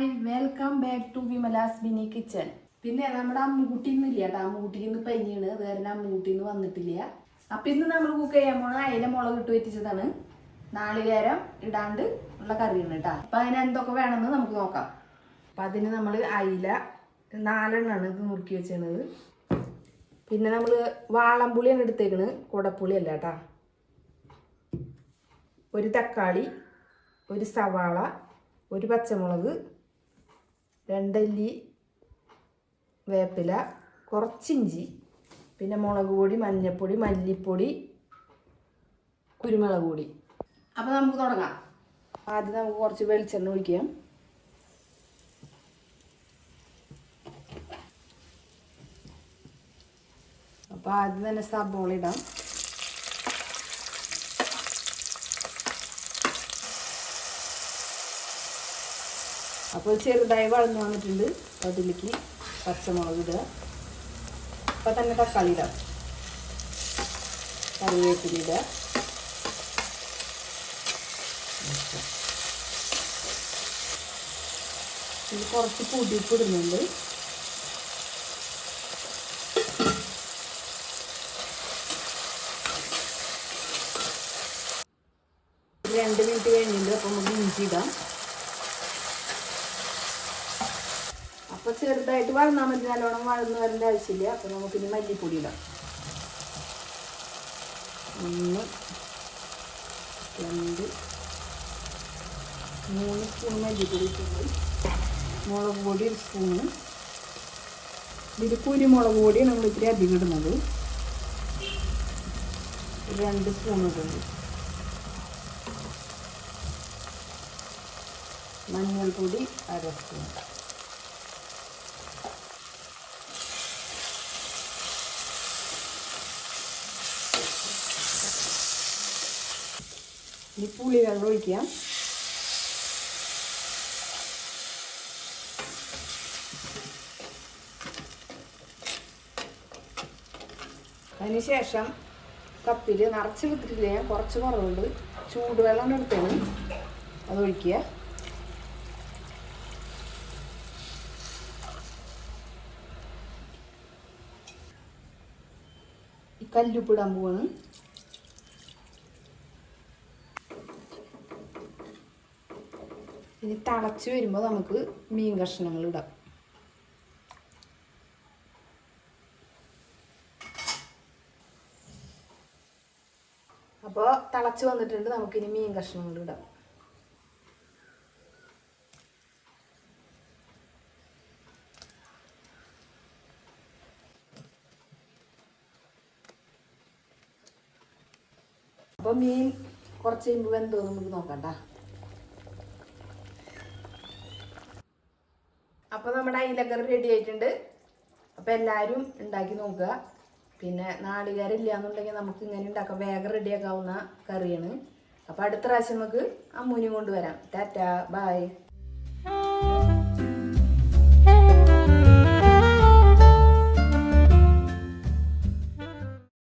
Hi welcome back to Vimala's mini kitchen. പിന്നെ നമ്മുടെ അമ്മുകുട്ടിന്നില്ല കേട്ടോ, അമ്മുകുട്ടിക്ക് ഇന്ന് പനിയാണ്, അത് കാരണം അമ്മുകുട്ടിന്ന് വന്നിട്ടില്ല. അപ്പം ഇന്ന് നമ്മൾ കുക്ക് ചെയ്യാൻ പോണ അയില മുളക് ഇട്ട് വെച്ചതാണ്, നാളികേരം ഇടാണ്ട് ഉള്ള കറിയാണ് കേട്ടോ. അപ്പം അതിന് എന്തൊക്കെ വേണമെന്ന് നമുക്ക് നോക്കാം. അപ്പം അതിന് നമ്മൾ അയില 4 എണ്ണമാണ് ഇത് നുറുക്കി വെച്ചത്. പിന്നെ നമ്മൾ വാളംപുളിയാണ് എടുത്തേക്കണ്, കുടപ്പുളി അല്ല കേട്ടോ. ഒരു തക്കാളി, ഒരു സവാള, ഒരു പച്ചമുളക്, 2 അല്ലി വേപ്പില, കുറച്ചിഞ്ചി, പിന്നെ മുളക് പൊടി, മഞ്ഞൾപ്പൊടി, മല്ലിപ്പൊടി, കുരുമുളക് പൊടി. അപ്പോൾ നമുക്ക് തുടങ്ങാം. ആദ്യം നമുക്ക് കുറച്ച് വെളിച്ചെണ്ണ ഒഴിക്കാം. അപ്പോൾ ആദ്യം തന്നെ സബോള ഇടാം. അപ്പോൾ ചെറുതായി വഴന്നു വന്നിട്ടുണ്ട്. അതിലേക്ക് പച്ചമുളക് ഇടുക. അപ്പോൾ തന്നെ തക്കാളി ഇടാം, കറിവേപ്പില ഇടുക. ഇതിൽ കുറച്ച് പൊടിപ്പ് ഇടുന്നുണ്ട്. രണ്ട് മിനിറ്റ് കഴിഞ്ഞിട്ട് അപ്പോൾ നമുക്ക് ഇഞ്ചി ഇടാം. അപ്പോൾ ചെറുതായിട്ട് വഴന്നാൽ മതി, നല്ലോണം വഴന്ന് വരേണ്ട ആവശ്യമില്ല. അപ്പോൾ നമുക്കിനി മല്ലിപ്പൊടി ഇടാം. 1 2 3 സ്പൂൺ മല്ലിപ്പൊടി ഇട്ടുണ്ട്. മുളക് പൊടി 1 സ്പൂണ്. ഇതിൽ കുരുമുളക് പൊടി നമ്മൾ ഇത്തിരി അധികം ഇടുന്നത്, 2 സ്പൂൺ ഇടുന്നത്. മഞ്ഞൾപ്പൊടി 1/2 സ്പൂൺ. ഇനി പുളി വെള്ളം ഒഴിക്കാം. അതിനുശേഷം കപ്പിൽ നിറച്ച് വിട്ടിട്ടില്ല, ഞാൻ കുറച്ച് കുറവുണ്ട്, ചൂടുവെള്ളം എടുത്താണ് അതൊഴിക്കുക. ഈ കല്ലുപ്പിടാൻ പോവാണ്. ഇനി തിളച്ച് വരുമ്പോൾ നമുക്ക് മീൻ കഷ്ണങ്ങൾ ഇടാം. അപ്പോൾ തിളച്ച് വന്നിട്ടുണ്ട്, നമുക്കിനി മീൻ കഷ്ണങ്ങൾ ഇടാം. അപ്പോൾ മീൻ കുറച്ച് കഴിയുമ്പോൾ വെന്തോ നമുക്ക് നോക്കണ്ട. അപ്പോൾ നമ്മുടെ അയിലക്കറി റെഡി ആയിട്ടുണ്ട്. അപ്പോൾ എല്ലാവരും ഉണ്ടാക്കി നോക്കുക. പിന്നെ നാളികേരം ഇല്ല എന്നുണ്ടെങ്കിൽ നമുക്ക് ഇങ്ങനെ ഉണ്ടാക്കാം, വേഗം റെഡിയാക്കാവുന്ന കറിയാണ്. അപ്പോൾ അടുത്ത പ്രാവശ്യം നമുക്ക് അമ്മൂനും കൊണ്ടുവരാം. ടാറ്റാ, ബൈ.